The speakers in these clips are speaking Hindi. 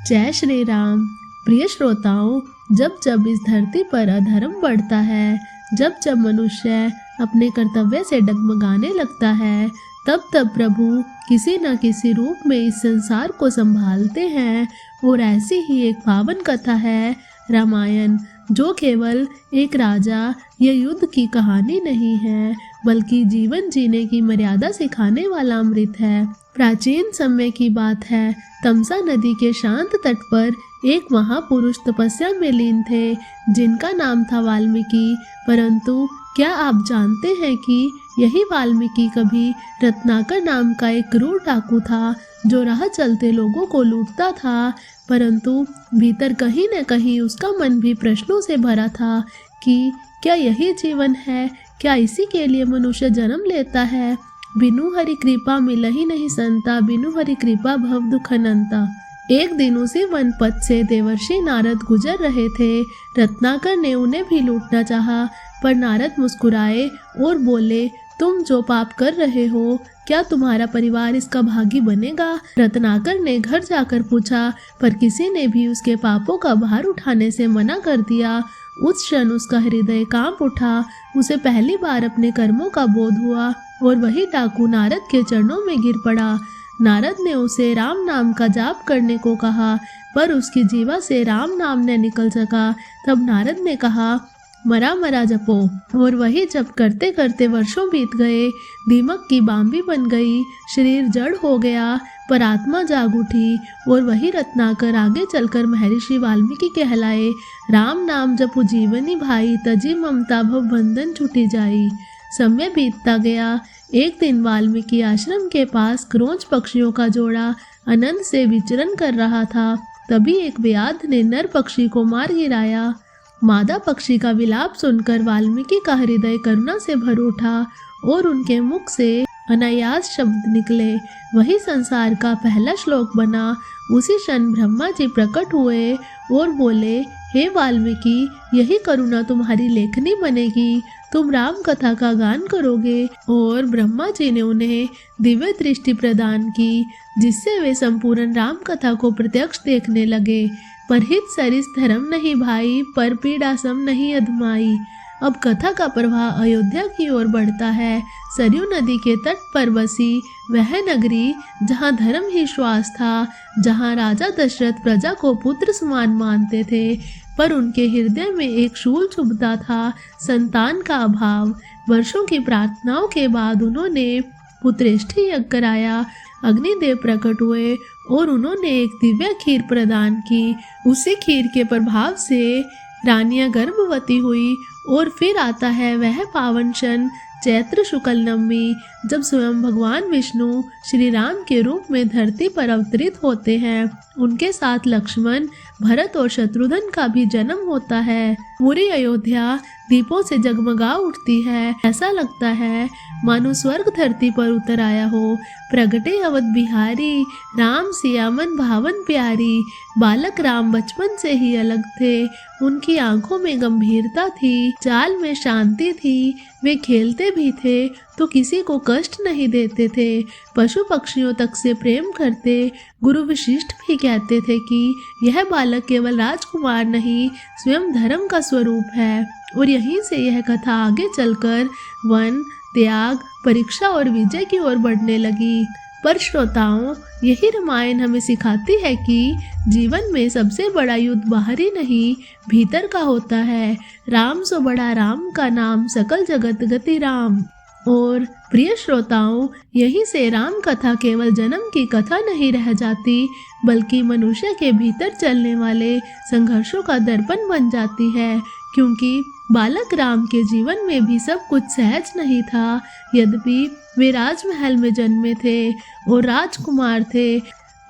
जय श्री राम। प्रिय श्रोताओं, जब जब इस धरती पर अधर्म बढ़ता है, जब जब मनुष्य अपने कर्तव्य से डगमगाने लगता है, तब तब प्रभु किसी न किसी रूप में इस संसार को संभालते हैं। और ऐसी ही एक पावन कथा है रामायण, जो केवल एक राजा या युद्ध की कहानी नहीं है, बल्कि जीवन जीने की मर्यादा सिखाने वाला अमृत है। प्राचीन समय की बात है। तमसा नदी के शांत तट पर एक महापुरुष तपस्या में लीन थे, जिनका नाम था वाल्मीकि। परंतु क्या आप जानते हैं कि यही वाल्मीकि कभी रत्नाकर नाम का एक क्रूर डाकू था, जो राह चलते लोगों को लूटता था। परंतु भीतर कहीं न कहीं उसका मन भी प्रश्नों से भरा था कि क्या यही जीवन है? क्या इसी के लिए मनुष्य जन्म लेता है? बिनु हरि कृपा मिलहि नहीं संता, बिनु हरि कृपा भव दुख अनंता। एक दिन उसी वन पथ से देवर्षि नारद गुजर रहे थे। रत्नाकर ने उन्हें भी लूटना चाहा, पर नारद मुस्कुराए और बोले, तुम जो पाप कर रहे हो, क्या तुम्हारा परिवार इसका भागी बनेगा? रत्नाकर ने घर जाकर पूछा, पर किसी ने भी उसके पापों का भार उठाने से मना कर दिया। उस क्षण उसका हृदय कांप उठा। उसे पहली बार अपने कर्मों का बोध हुआ और वही डाकू नारद के चरणों में गिर पड़ा। नारद ने उसे राम नाम का जाप करने को कहा, पर उसकी जीवा से राम नाम न निकल सका। तब नारद ने कहा, मरा मरा जपो। और वही जप करते करते वर्षों बीत गए। दीमक की बांबी बन गई, शरीर जड़ हो गया, पर आत्मा जाग उठी। और वही रत्नाकर आगे चलकर महर्षि वाल्मीकि कहलाए। राम नाम जपु जीवनी भाई, तजी ममता भव बंधन छूटी जाई। समय बीतता गया। एक दिन वाल्मीकि आश्रम के पास क्रोंच पक्षियों का जोड़ा आनंद से विचरण कर रहा था। तभी एक व्याध ने नर पक्षी को मार गिराया। मादा पक्षी का विलाप सुनकर वाल्मीकि का हृदय करुणा से भर उठा और उनके मुख से अनायास शब्द निकले। वही संसार का पहला श्लोक बना। उसी क्षण ब्रह्मा जी प्रकट हुए और बोले, हे वाल्मीकि, यही करुणा तुम्हारी लेखनी बनेगी। तुम राम कथा का गान करोगे। और ब्रह्मा जी ने उन्हें दिव्य दृष्टि प्रदान की, जिससे वे संपूर्ण राम कथा को प्रत्यक्ष देखने लगे। परहित सरिस धर्म नहीं भाई, पर पीड़ा सम नहीं अधमाई। अब कथा का प्रवाह अयोध्या की ओर बढ़ता है। सरयू नदी के तट पर बसी वह नगरी, जहाँ धर्म ही श्वास था, जहाँ राजा दशरथ प्रजा को पुत्र समान मानते थे, पर उनके हृदय में एक शूल चुभता था, संतान का अभाव। वर्षों की प्रार्थनाओं के बाद उन्होंने पुत्रेष्टि यज्ञ कराया। अग्निदेव प्रकट हुए और उन्होंने एक दिव्य खीर प्रदान की। उसी खीर के प्रभाव से रानियां गर्भवती हुई। और फिर आता है वह पावन क्षण, चैत्र शुक्ल नवमी, जब स्वयं भगवान विष्णु श्री राम के रूप में धरती पर अवतरित होते हैं। उनके साथ लक्ष्मण, भरत और शत्रुघ्न का भी जन्म होता है। पूरी अयोध्या दीपों से जगमगा उठती है। ऐसा लगता है मानो स्वर्ग धरती पर उतर आया हो। प्रगटे अवध बिहारी, राम सिया मन भावन प्यारी। बालक राम बचपन से ही अलग थे। उनकी आंखों में गंभीरता थी, चाल में शांति थी। वे खेलते भी थे तो किसी को कष्ट नहीं देते थे। पशु पक्षियों तक से प्रेम करते। गुरु वशिष्ठ भी कहते थे कि यह बालक केवल राजकुमार नहीं, स्वयं धर्म का स्वरूप है। और यहीं से यह कथा आगे चलकर वन, त्याग, परीक्षा और विजय की ओर बढ़ने लगी। पर श्रोताओं, यही रामायण हमें सिखाती है कि जीवन में सबसे बड़ा युद्ध बाहरी नहीं, भीतर का होता है। राम सो बड़ा राम का नाम, सकल जगत गति राम। और प्रिय श्रोताओं, यहीं से राम कथा केवल जन्म की कथा नहीं रह जाती, बल्कि मनुष्य के भीतर चलने वाले संघर्षों का दर्पण बन जाती है। क्योंकि बालक राम के जीवन में भी सब कुछ सहज नहीं था। यद्यपि वे राजमहल में जन्मे थे और राजकुमार थे,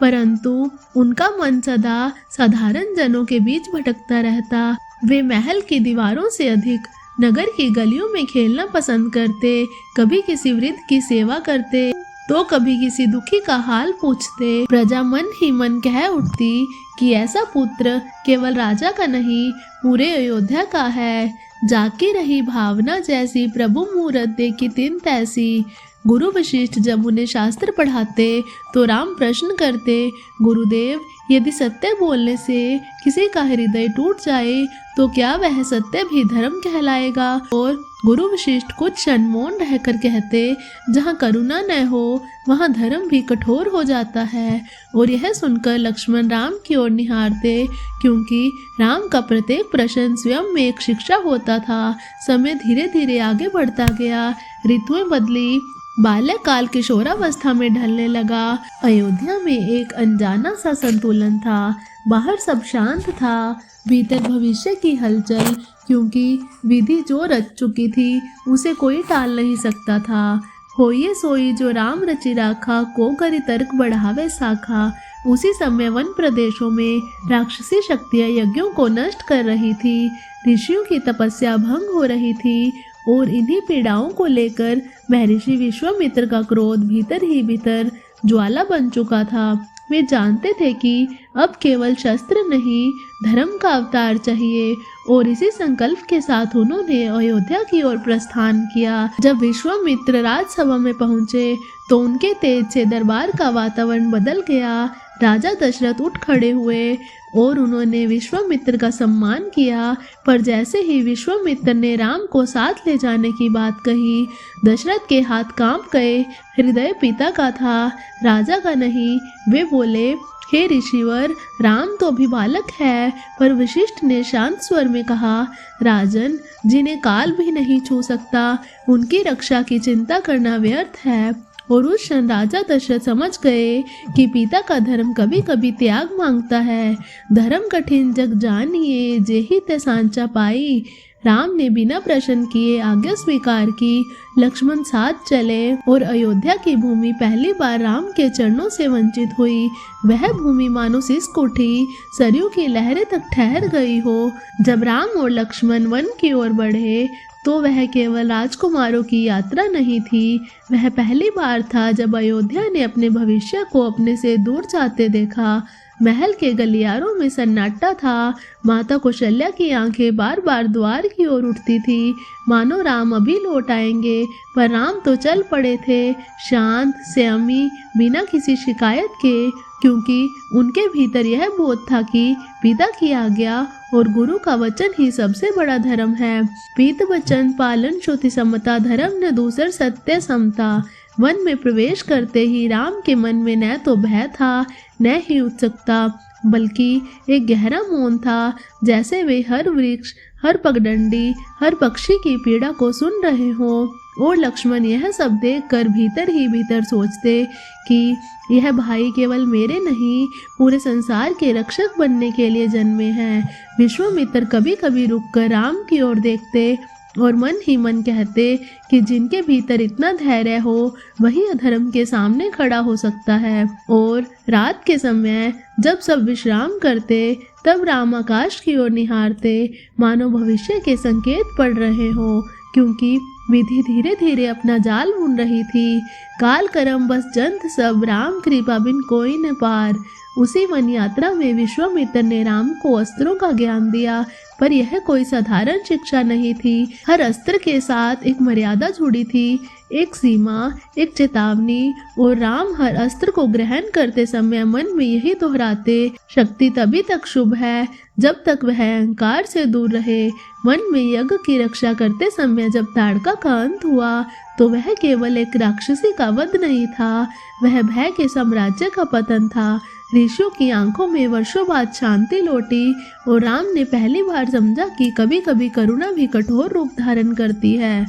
परंतु उनका मन सदा साधारण जनों के बीच भटकता रहता। वे महल की दीवारों से अधिक नगर की गलियों में खेलना पसंद करते। कभी किसी वृद्ध की सेवा करते तो कभी किसी दुखी का हाल पूछते। प्रजा मन ही मन कह उठती कि ऐसा पुत्र केवल राजा का नहीं, पूरे अयोध्या का है। जाकी रही भावना जैसी, प्रभु मूरत देखी तिन तैसी। गुरु वशिष्ठ जब उन्हें शास्त्र पढ़ाते तो राम प्रश्न करते, गुरुदेव, यदि सत्य बोलने से किसी का हृदय टूट जाए तो क्या वह सत्य भी धर्म कहलाएगा? और गुरु वशिष्ठ कुछ क्षण मौन रहकर कहते, जहाँ करुणा न हो वहाँ धर्म भी कठोर हो जाता है। और यह सुनकर लक्ष्मण राम की ओर निहारते, क्योंकि राम का प्रत्येक प्रश्न स्वयं में एक शिक्षा होता था। समय धीरे धीरे आगे बढ़ता गया, ऋतुएं बदली, बाल्यकाल किशोरावस्था में ढलने लगा। अयोध्या में एक अनजाना सा संतुलन था। बाहर सब शांत था, भीतर भविष्य की हलचल, क्योंकि विधि जो रच चुकी थी उसे कोई टाल नहीं सकता था। होइए सोई जो राम रचि राखा, को करि तर्क बढ़ावे साखा। उसी समय वन प्रदेशों में राक्षसी शक्तियां यज्ञों को नष्ट कर रही थी, ऋषियों की तपस्या भंग हो रही थी। और इन्हीं पीड़ाओं को लेकर महर्षि विश्वामित्र का क्रोध भीतर ही भीतर ज्वाला बन चुका था। वे जानते थे कि अब केवल शस्त्र नहीं, धर्म का अवतार चाहिए। और इसी संकल्प के साथ उन्होंने अयोध्या की ओर प्रस्थान किया। जब विश्वामित्र राजसभा में पहुंचे तो उनके तेज से दरबार का वातावरण बदल गया। राजा दशरथ उठ खड़े हुए और उन्होंने विश्वामित्र का सम्मान किया। पर जैसे ही विश्वामित्र ने राम को साथ ले जाने की बात कही, दशरथ के हाथ कांप गए। हृदय पिता का था, राजा का नहीं। वे बोले, हे ऋषिवर, राम तो अभी बालक है। पर वशिष्ठ ने शांत स्वर में कहा, राजन, जिन्हें काल भी नहीं छू सकता, उनकी रक्षा की चिंता करना व्यर्थ है। और उस क्षण राजा दशरथ समझ गए कि पिता का धर्म कभी कभी त्याग मांगता है। धर्म कठिन जग जानिए, जेहि ते सांचा पाई। राम ने बिना प्रश्न किए आज्ञा स्वीकार की। लक्ष्मण साथ चले और अयोध्या की भूमि पहली बार राम के चरणों से वंचित हुई। वह भूमि मानो सिसक उठी, सरयू की लहरें तक ठहर गई हो। जब राम और लक्ष्मण वन की ओर बढ़े तो वह केवल राजकुमारों की यात्रा नहीं थी, वह पहली बार था जब अयोध्या ने अपने भविष्य को अपने से दूर जाते देखा। महल के गलियारों में सन्नाटा था। माता कौशल्या की आंखें बार बार द्वार की ओर उठती थी, मानो राम अभी लौट आएंगे। पर राम तो चल पड़े थे, शांत, संयमी, बिना किसी शिकायत के, क्योंकि उनके भीतर यह बोध था कि पिता की आज्ञा और गुरु का वचन ही सबसे बड़ा धर्म है। पीत वचन पालन श्रुति समता, धर्म न दूसर सत्य समता। वन में प्रवेश करते ही राम के मन में न तो भय था न ही उत्सुकता, बल्कि एक गहरा मौन था, जैसे वे हर वृक्ष, हर पगडंडी, हर पक्षी की पीड़ा को सुन रहे हों। और लक्ष्मण यह सब देखकर भीतर ही भीतर सोचते कि यह भाई केवल मेरे नहीं, पूरे संसार के रक्षक बनने के लिए जन्मे हैं। विश्वामित्र कभी कभी रुककर राम की ओर देखते और मन ही मन कहते कि जिनके भीतर इतना धैर्य हो वही अधर्म के सामने खड़ा हो सकता है। और रात के समय जब सब विश्राम करते तब राम आकाश की ओर निहारते, मानो भविष्य के संकेत पड़ रहे हो, क्योंकि विधि धीरे धीरे अपना जाल बुन रही थी। काल करम बस जंत सब, राम कृपा बिन कोई न पार। उसी वन यात्रा में विश्वामित्र ने राम को अस्त्रों का ज्ञान दिया, पर यह कोई साधारण शिक्षा नहीं थी। हर अस्त्र के साथ एक मर्यादा जुड़ी थी, एक सीमा, एक चेतावनी। और राम हर अस्त्र को ग्रहण करते समय मन में यही दोहराते, शक्ति तभी तक शुभ है जब तक वह अहंकार से दूर रहे। वन में यज्ञ की रक्षा करते समय जब ताड़का का अंत हुआ तो वह केवल एक राक्षसी का वध नहीं था, वह भय के साम्राज्य का पतन था। ऋषियों की आंखों में वर्षों बाद शांति लौटी और राम ने पहली बार समझा कि कभी कभी करुणा भी कठोर रूप धारण करती है।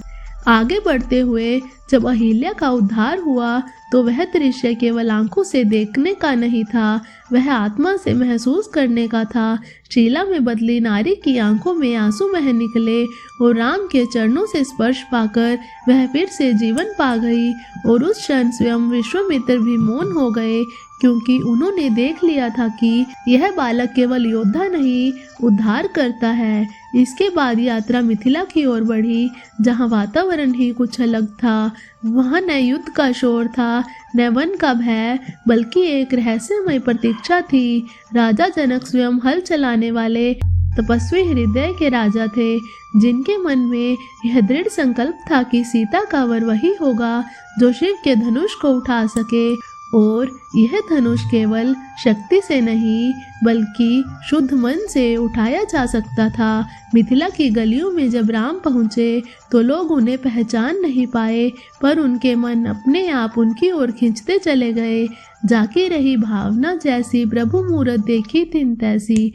आगे बढ़ते हुए जब अहिल्या का उद्धार हुआ तो वह दृश्य केवल आंखों से देखने का नहीं था, वह आत्मा से महसूस करने का था। शीला में बदली नारी की आंखों में आंसू बह निकले और राम के चरणों से स्पर्श पाकर वह फिर से जीवन पा गई। और उस क्षण स्वयं विश्वामित्र भी मौन हो गए, क्योंकि उन्होंने देख लिया था कि यह बालक केवल योद्धा नहीं, उद्धार करता है। इसके बाद यात्रा मिथिला की ओर बढ़ी, जहाँ वातावरण ही कुछ अलग था। वहाँ न युद्ध का शोर था, न वन का भय, बल्कि एक रहस्यमय प्रतीक्षा थी। राजा जनक स्वयं हल चलाने वाले तपस्वी हृदय के राजा थे, जिनके मन में यह दृढ़ संकल्प था कि सीता का वर वही होगा जो शिव के धनुष को उठा सके। और यह धनुष केवल शक्ति से नहीं बल्कि शुद्ध मन से उठाया जा सकता था। मिथिला की गलियों में जब राम पहुँचे तो लोग उन्हें पहचान नहीं पाए, पर उनके मन अपने आप उनकी ओर खींचते चले गए। जाकी रही भावना जैसी, प्रभु मूरत देखी तिन तैसी।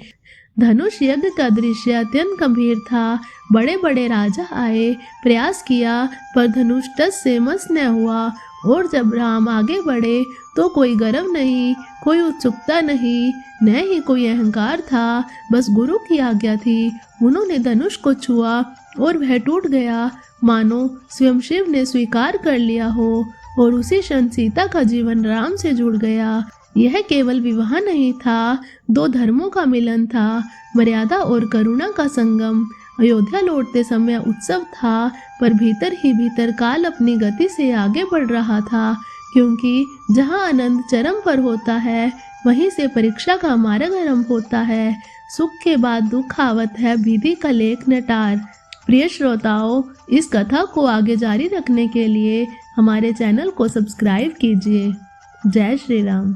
धनुष यज्ञ का दृश्य अत्यंत गंभीर था। बड़े बड़े राजा आए, प्रयास किया, पर धनुष टस से मस न हुआ। और जब राम आगे बढ़े तो कोई गर्व नहीं, कोई उत्सुकता नहीं, न ही कोई अहंकार था, बस गुरु की आज्ञा थी। उन्होंने धनुष को छुआ और वह टूट गया, मानो स्वयं शिव ने स्वीकार कर लिया हो। और उसी क्षण सीता का जीवन राम से जुड़ गया। यह केवल विवाह नहीं था, दो धर्मों का मिलन था, मर्यादा और करुणा का संगम। अयोध्या लौटते समय उत्सव था, पर भीतर ही भीतर काल अपनी गति से आगे बढ़ रहा था, क्योंकि जहाँ आनंद चरम पर होता है वहीं से परीक्षा का मार्ग आरंभ होता है। सुख के बाद दुख आवत है, विधि का लेख नटार। प्रिय श्रोताओं, इस कथा को आगे जारी रखने के लिए हमारे चैनल को सब्सक्राइब कीजिए। जय श्री राम।